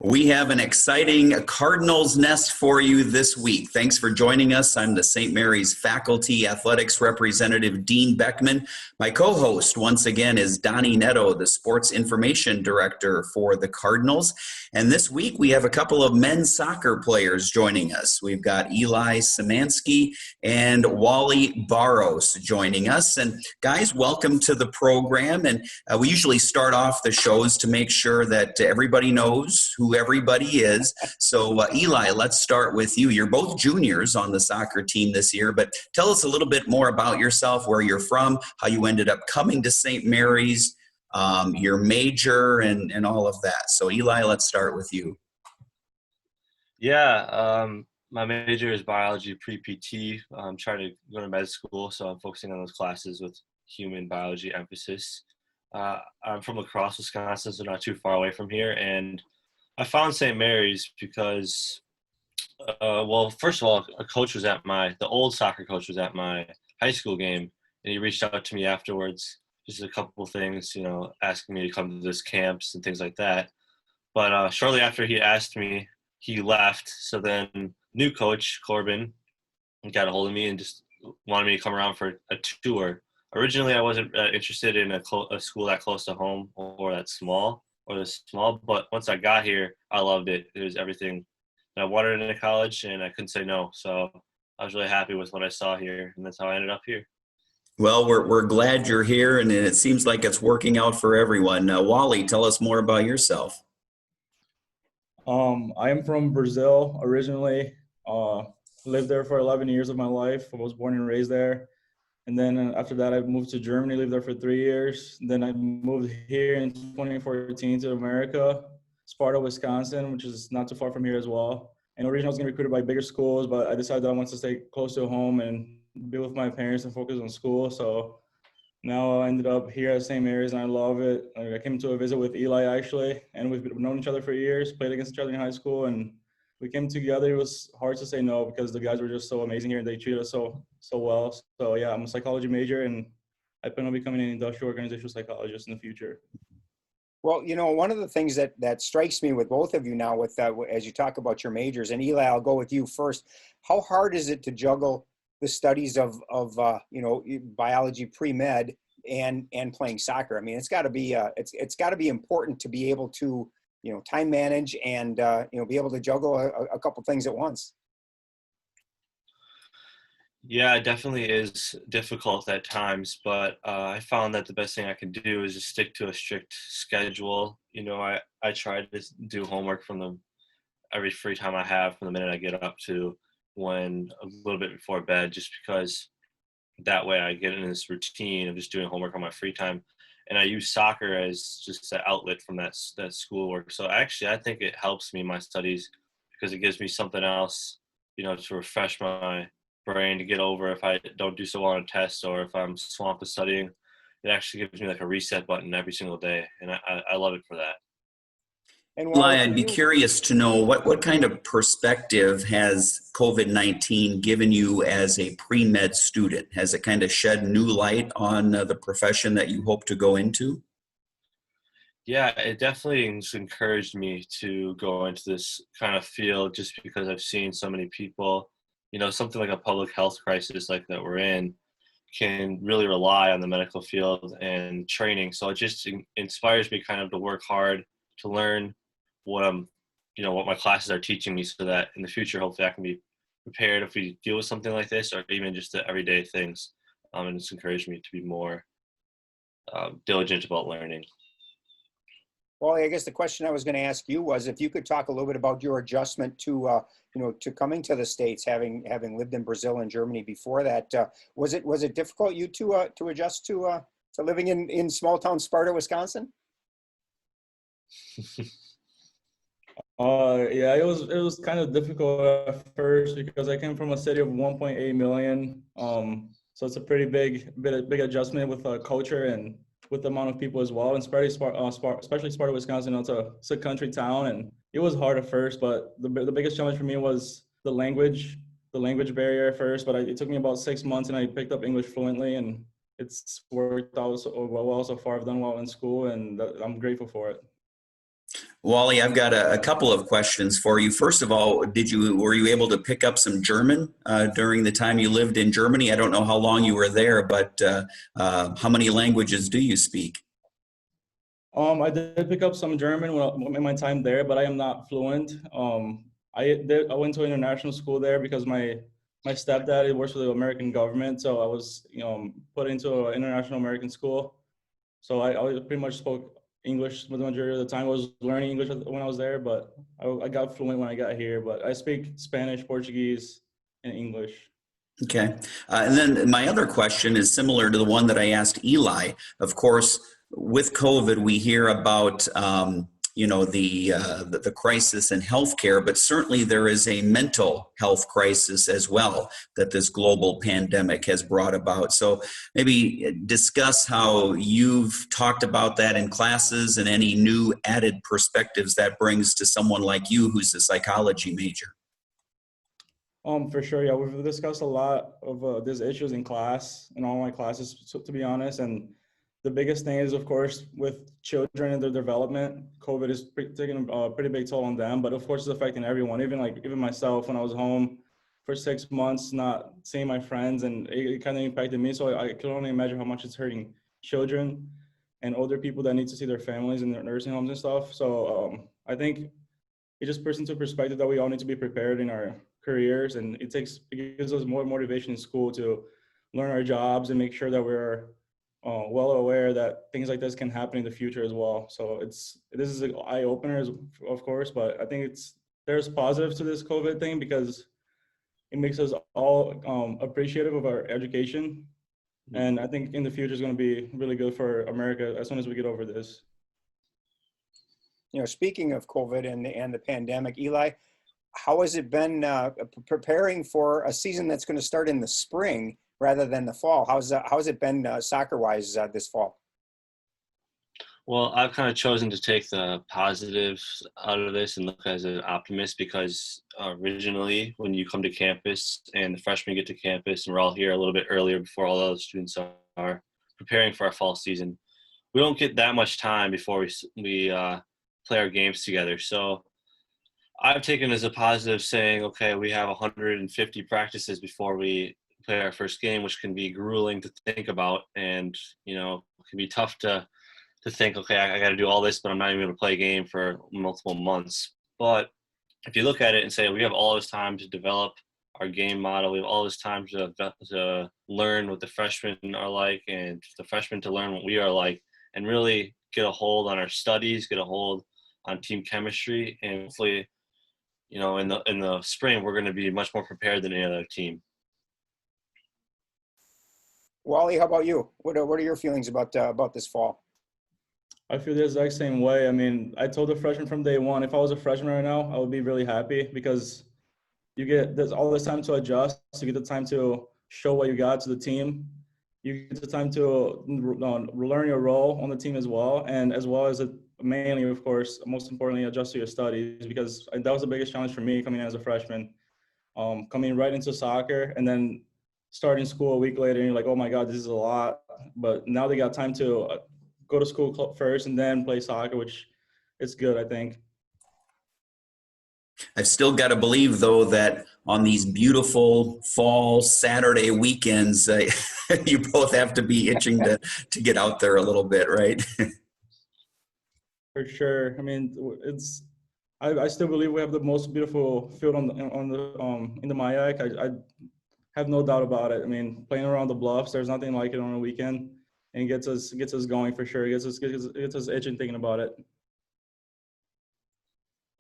We have an exciting Cardinals Nest for you this week. Thanks for joining us. I'm the St. Mary's Faculty Athletics Representative, Dean Beckman. My co-host, once again, is Donny Nadeau, the Sports Information Director for the Cardinals. And this week, we have a couple of men's soccer players joining us. We've got Eli Szymanski and Wally Barros joining us. And guys, welcome to the program. And we usually start off the shows to make sure that everybody knows who everybody is. So Eli, let's start with you. You're both juniors on the soccer team this year, but tell us a little bit more about yourself, where you're from, how you ended up coming to St. Mary's, your major, and all of that. So Eli, let's start with you. Yeah, my major is biology pre-PT. I'm trying to go to med school, so I'm focusing on those classes with human biology emphasis. I'm from La Crosse, Wisconsin, so not too far away from here, and I found St. Mary's because, well, first of all, the old soccer coach was at my high school game, and he reached out to me afterwards, just a couple of things, asking me to come to this camps and things like that. But shortly after he asked me, he left. So then new coach, Corbin, got a hold of me and just wanted me to come around for a tour. Originally, I wasn't interested in a school that close to home or this small, but once I got here, I loved it. It was everything that I wanted in a college, and I couldn't say no. So I was really happy with what I saw here, and that's how I ended up here. Well, we're glad you're here, and it seems like it's working out for everyone. Wally, tell us more about yourself. I am from Brazil originally. Lived there for 11 years of my life. I was born and raised there. And then after that, I moved to Germany, lived there for 3 years. Then I moved here in 2014 to America, Sparta, Wisconsin, which is not too far from here as well. And originally I was getting recruited by bigger schools, but I decided that I wanted to stay close to home and be with my parents and focus on school. So now I ended up here at St. Mary's, and I love it. I came to a visit with Eli, actually, and we've known each other for years, played against each other in high school, and we came together. It was hard to say no because the guys were just so amazing here and they treated us so well. So yeah, I'm a psychology major, and I plan on becoming an industrial organizational psychologist in the future. Well, one of the things that strikes me with both of you now, as you talk about your majors, and Eli, I'll go with you first. How hard is it to juggle the studies of biology pre-med and playing soccer? I mean, it's got to be it's got to be important to be able to time manage and be able to juggle a couple things at once. Yeah, it definitely is difficult at times, but I found that the best thing I can do is just stick to a strict schedule. I try to do homework from every free time I have from the minute I get up to when a little bit before bed, just because that way I get in this routine of just doing homework on my free time. And I use soccer as just an outlet from that schoolwork. So actually, I think it helps me in my studies because it gives me something else, to refresh my brain, to get over if I don't do so well on a test or if I'm swamped with studying. It actually gives me like a reset button every single day, and I love it for that. And Eli, I'd be curious to know what kind of perspective has COVID-19 given you as a pre-med student? Has it kind of shed new light on the profession that you hope to go into? Yeah, it definitely has encouraged me to go into this kind of field just because I've seen so many people, something like a public health crisis like that we're in can really rely on the medical field and training. So it just inspires me kind of to work hard, to learn what my classes are teaching me so that in the future, hopefully I can be prepared if we deal with something like this or even just the everyday things. And it's encouraged me to be more diligent about learning. Well, I guess the question I was going to ask you was if you could talk a little bit about your adjustment to coming to the States, having lived in Brazil and Germany before that. Was it difficult to adjust to living in small town Sparta, Wisconsin? Yeah, it was kind of difficult at first because I came from a city of 1.8 million. So it's a pretty big adjustment with culture and with the amount of people as well. And especially Sparta, Wisconsin, it's a country town, and it was hard at first. But the biggest challenge for me was the language barrier at first. But it took me about 6 months, and I picked up English fluently, and it's worked out well so far. I've done well in school, and I'm grateful for it. Wally, I've got a couple of questions for you. First of all, were you able to pick up some German during the time you lived in Germany? I don't know how long you were there, but how many languages do you speak? I did pick up some German in my time there, but I am not fluent. I went to international school there because my stepdad, he works for the American government, so I was put into an international American school. So I pretty much spoke English the majority of the time. I was learning English when I was there, but I got fluent when I got here. But I speak Spanish, Portuguese, and English. Okay. And then my other question is similar to the one that I asked Eli. Of course, with COVID, we hear about, the crisis in healthcare, but certainly there is a mental health crisis as well that this global pandemic has brought about. So maybe discuss how you've talked about that in classes and any new added perspectives that brings to someone like you who's a psychology major. For sure, yeah, we've discussed a lot of these issues in class, in all my classes, to be honest. And the biggest thing is, of course, with children and their development, COVID is taking a pretty big toll on them. But of course, it's affecting everyone. Even myself, when I was home for 6 months, not seeing my friends, and it kind of impacted me. So I can only imagine how much it's hurting children and older people that need to see their families in their nursing homes and stuff. So I think it just puts into perspective that we all need to be prepared in our careers, and it gives us more motivation in school to learn our jobs and make sure that we're well aware that things like this can happen in the future as well. So this is an eye opener, of course, but I think there's positives to this COVID thing because it makes us all appreciative of our education, and I think in the future is going to be really good for America as soon as we get over this. Speaking of COVID and the pandemic, Eli, how has it been preparing for a season that's going to start in the spring rather than the fall? How's it been soccer-wise this fall? Well, I've kind of chosen to take the positives out of this and look as an optimist because originally when you come to campus and the freshmen get to campus and we're all here a little bit earlier before all the other students are preparing for our fall season, we don't get that much time before we play our games together. So I've taken as a positive saying, okay, we have 150 practices before we play our first game, which can be grueling to think about. And, it can be tough to think, okay, I got to do all this, but I'm not even going to play a game for multiple months. But if you look at it and say, we have all this time to develop our game model, we have all this time to learn what the freshmen are like and the freshmen to learn what we are like and really get a hold on our studies, get a hold on team chemistry, and hopefully, in the spring, we're going to be much more prepared than any other team. Wally, how about you? What are your feelings about this fall? I feel the exact same way. I mean, I told the freshmen from day one, if I was a freshman right now, I would be really happy because there's all this time to adjust. You get the time to show what you got to the team. You get the time to learn your role on the team as well as mainly, of course, most importantly, adjust to your studies, because that was the biggest challenge for me coming in as a freshman, coming right into soccer and then starting school a week later, and you're like, oh my God, this is a lot. But now they got time to go to school first and then play soccer, which is good, I think. I've still got to believe, though, that on these beautiful fall Saturday weekends, you both have to be itching to get out there a little bit, right? For sure. I mean, I still believe we have the most beautiful field in the Mayak. I have no doubt about it. I mean, playing around the bluffs, there's nothing like it on a weekend, and it gets us going for sure. It gets us itching thinking about it.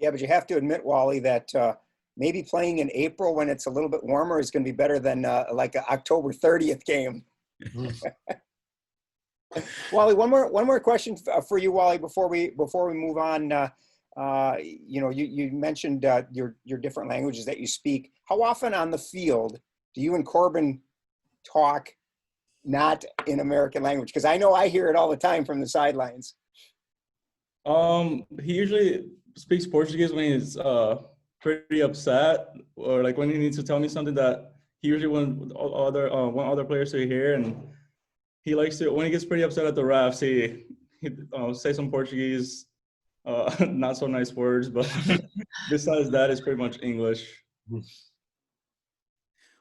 Yeah, but you have to admit, Wally, that maybe playing in April when it's a little bit warmer is going to be better than like an October 30th game. Wally, one more question for you, Wally, before we move on. You mentioned your different languages that you speak. How often on the field do you and Corbin talk not in American language? Because I know I hear it all the time from the sidelines. He usually speaks Portuguese when he's pretty upset, or like when he needs to tell me something that he usually want other players to hear, and he likes to, when he gets pretty upset at the refs, he say some Portuguese not so nice words, but besides that, it's pretty much English.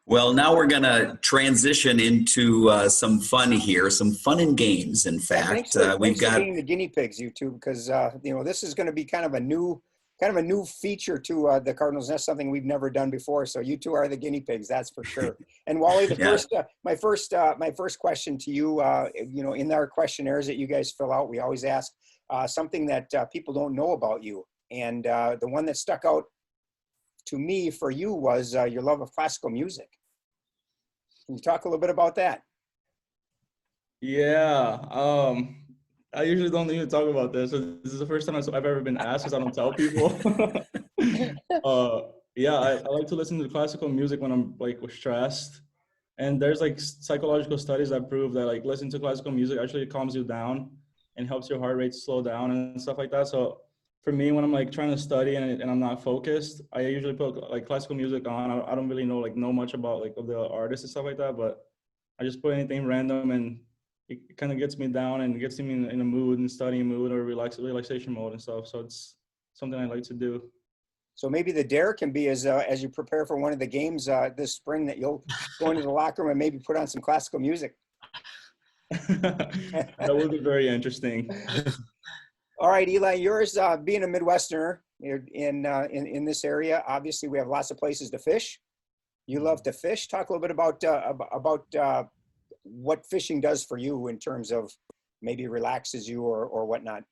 Well, now we're going to transition into some fun here, some fun and games. In fact, thanks for being the guinea pigs, you two, because this is going to be kind of a new feature to the Cardinals Nest, something we've never done before. So you two are the guinea pigs, that's for sure. And Wally, my first question to you, in our questionnaires that you guys fill out, we always ask something that people don't know about you, and the one that stuck out to me for you was your love of classical music. Can you talk a little bit about that? Yeah, I usually don't even talk about this. So this is the first time I've ever been asked, because I don't tell people. Yeah, I like to listen to classical music when I'm like stressed. And there's like psychological studies that prove that like listening to classical music actually calms you down and helps your heart rate slow down and stuff like that. So for me, when I'm like trying to study and I'm not focused, I usually put like classical music on. I don't really know much about like of the artists and stuff like that, but I just put anything random, and it kind of gets me down and gets me in a mood and studying mood or relaxation mode and stuff. So it's something I like to do. So maybe the dare can be as you prepare for one of the games this spring, that you'll go into the locker room and maybe put on some classical music. That would be very interesting. All right, Eli, yours, being a Midwesterner in this area, obviously we have lots of places to fish. You love to fish. Talk a little bit about what fishing does for you in terms of maybe relaxes you or whatnot.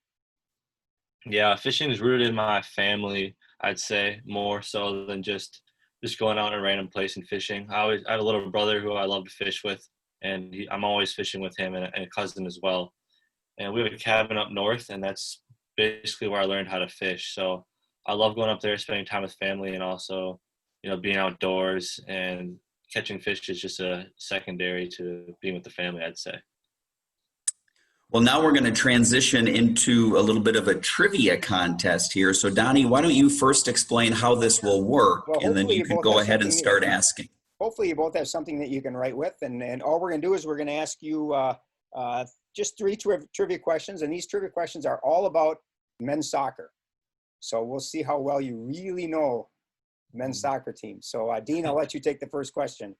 Yeah, fishing is rooted in my family, I'd say, more so than just going out in a random place and fishing. I had a little brother who I love to fish with, and I'm always fishing with him, and a cousin as well. And we have a cabin up north, and that's basically where I learned how to fish. So I love going up there, spending time with family, and also, being outdoors, and catching fish is just a secondary to being with the family, I'd say. Well, now we're going to transition into a little bit of a trivia contest here. So Donnie, why don't you first explain how this will work, and then you can go ahead and start asking. Hopefully you both have something that you can write with, and all we're going to do is we're going to ask you just 3 trivia questions, and these trivia questions are all about men's soccer. So we'll see how well you really know men's soccer team. So Dean, I'll let you take the first question.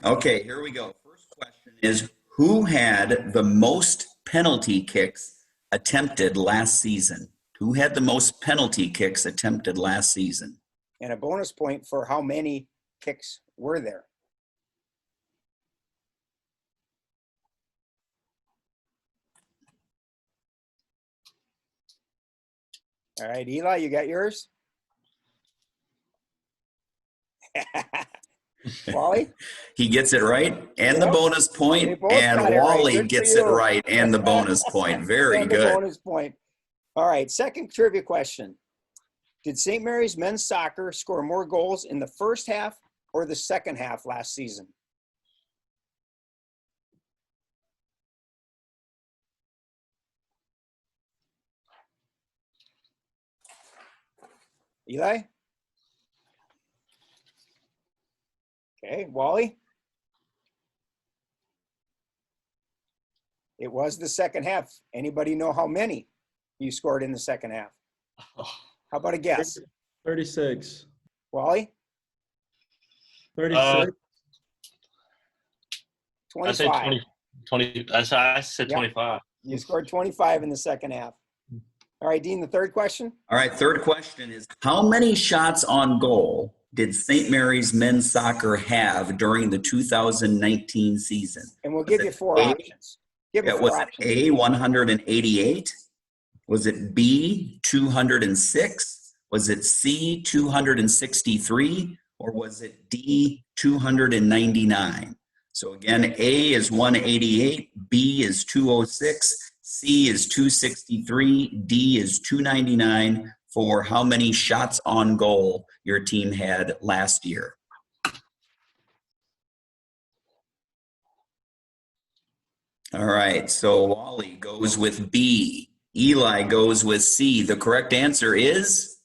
Okay, here we go. First question is, who had the most penalty kicks attempted last season? Who had the most penalty kicks attempted last season? And a bonus point for how many kicks were there. All right, Eli, you got yours? Wally? He gets it right, and the bonus point, and got it right. Wally Good gets for it you. right, and the bonus point. Very And good. the bonus point. All right, second trivia question. Did St. Mary's men's soccer score more goals in the first half or the second half last season? Eli? Okay, Wally? It was the second half. Anybody know how many you scored in the second half? How about a guess? 36. Wally? 36. 25. I said 25. You scored 25 in the second half. All right, Dean, the third question. All right, third question is, how many shots on goal did St. Mary's men's soccer have during the 2019 season? And we'll give you 4 options. Was it A, 188? Was it B, 206? Was it C, 263? Or was it D, 299? So again, A is 188, B is 206, C is 263, D is 299 for how many shots on goal your team had last year. All right, so Wally goes with B. Eli goes with C. The correct answer is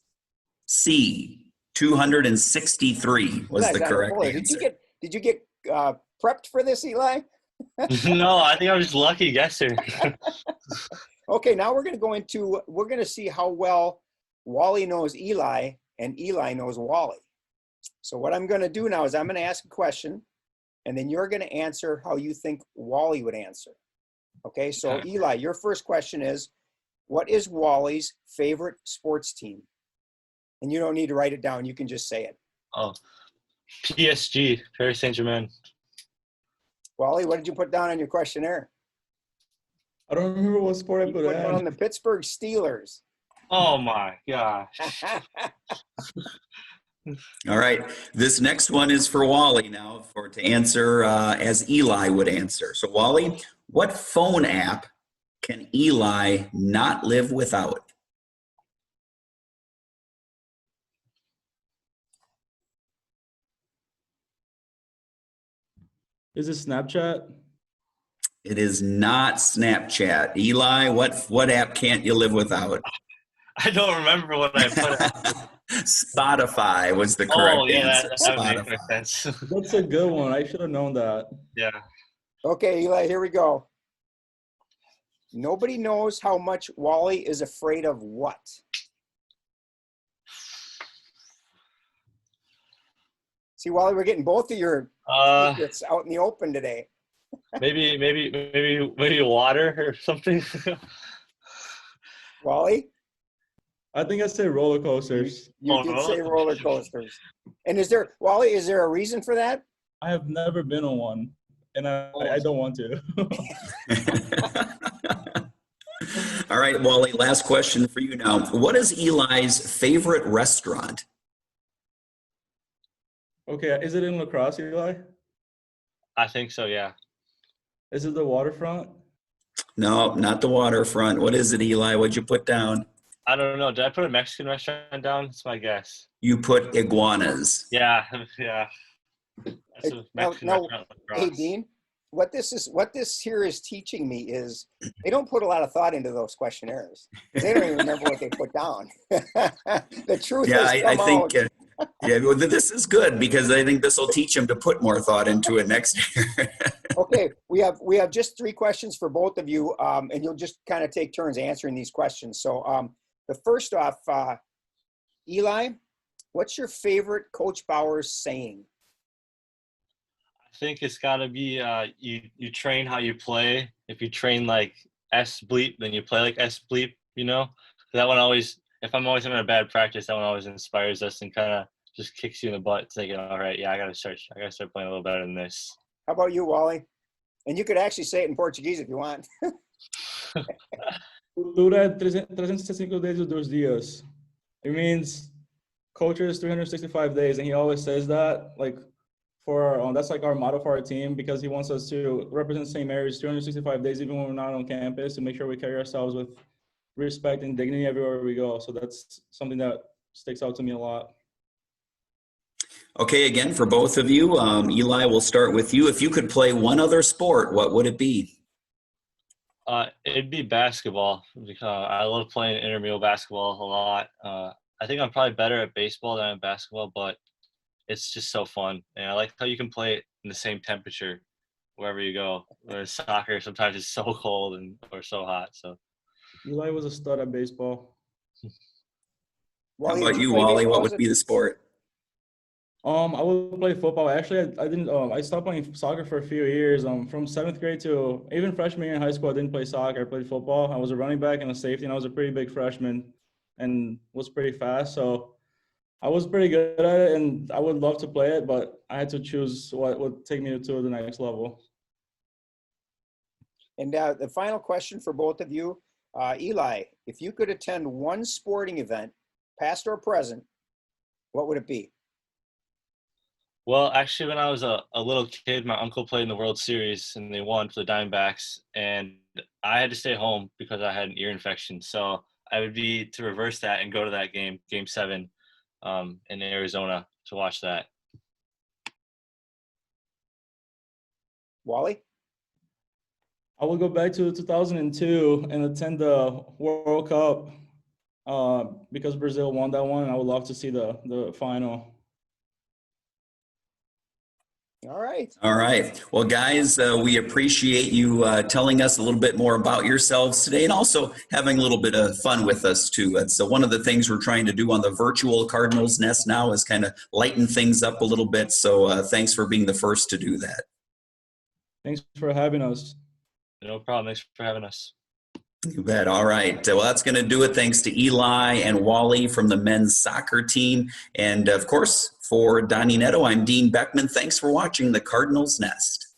C. 263 was the correct answer. Did you get prepped for this, Eli? No, I think I was just lucky guessing. Okay, now we're going to see how well Wally knows Eli and Eli knows Wally. So what I'm going to do now is I'm going to ask a question, and then you're going to answer how you think Wally would answer. Okay, so Okay. Eli, your first question is, what is Wally's favorite sports team? And you don't need to write it down. You can just say it. Oh, PSG, Paris Saint-Germain. Wally, what did you put down on your questionnaire? I don't remember what sport I You put put down in. the Pittsburgh Steelers. Oh my gosh. All right. This next one is for Wally now to answer as Eli would answer. So Wally, what phone app can Eli not live without? Is it Snapchat? It is not Snapchat. Eli, what app can't you live without? I don't remember what I put out. Spotify was the correct Oh, yeah, answer. that would make Spotify. more sense. That's a good one. I should have known that. Yeah. Okay, Eli, here we go. Nobody knows how much Wally is afraid of what? See, Wally, we're getting both of your secrets out in the open today. Maybe water or something. Wally, I think I say roller coasters. you Oh, did roller say roller coasters. And Wally, is there a reason for that? I have never been on one, and I don't want to. All right, Wally, last question for you now. What is Eli's favorite restaurant? Okay, is it in La Crosse, Eli? I think so, yeah. Is it the waterfront? No, not the waterfront. What is it, Eli? What'd you put down? I don't know. Did I put a Mexican restaurant down? That's my guess. You put iguanas. Yeah, yeah. That's a Mexican Now, restaurant. hey, Dean, what this here is teaching me is they don't put a lot of thought into those questionnaires. They don't even remember what they put down. The truth Yeah, has I come think out. yeah, well, this is good because I think this will teach him to put more thought into it next year. Okay, we have just 3 questions for both of you, and you'll just kind of take turns answering these questions. So the first off, Eli, what's your favorite Coach Bowers saying? I think it's got to be you train how you play. If you train like S bleep, then you play like S bleep, you know? That one always, if I'm always having a bad practice, that one always inspires us and kind of just kicks you in the butt thinking, all right, yeah, I got to start playing a little better than this. How about you, Wally? And you could actually say it in Portuguese if you want. Cultura 365 days of 2 dias. It means culture is 365 days, and he always says that, like, that's like our motto for our team, because he wants us to represent St. Mary's 365 days, even when we're not on campus, to make sure we carry ourselves with respect and dignity everywhere we go. So that's something that sticks out to me a lot. Okay, again, for both of you, Eli, we'll start with you. If you could play one other sport, what would it be? It'd be basketball because I love playing intramural basketball a lot. I think I'm probably better at baseball than at basketball, but it's just so fun. And I like how you can play it in the same temperature wherever you go. Whereas soccer, sometimes it's so cold or so hot. So Eli was a stud at baseball. How Wally, about did you, play Wally? baseball What as would a- be the sport? I would play football. Actually, I didn't. I stopped playing soccer for a few years. From 7th grade to even freshman year in high school, I didn't play soccer. I played football. I was a running back and a safety, and I was a pretty big freshman, and was pretty fast. So I was pretty good at it, and I would love to play it, but I had to choose what would take me to the next level. And the final question for both of you, Eli, if you could attend one sporting event, past or present, what would it be? Well, actually, when I was a little kid, my uncle played in the World Series and they won for the Diamondbacks, and I had to stay home because I had an ear infection. So I would be to reverse that and go to that game, Game 7, in Arizona to watch that. Wally? I would go back to 2002 and attend the World Cup because Brazil won that one, and I would love to see the final. All right. All right. Well, guys, we appreciate you telling us a little bit more about yourselves today and also having a little bit of fun with us, too. So one of the things we're trying to do on the Virtual Cardinals Nest now is kind of lighten things up a little bit. So thanks for being the first to do that. Thanks for having us. No problem. Thanks for having us. You bet. All right. Well, that's going to do it. Thanks to Eli and Wally from the men's soccer team. And of course, for Donny Nadeau, I'm Dean Beckman. Thanks for watching the Cardinals Nest.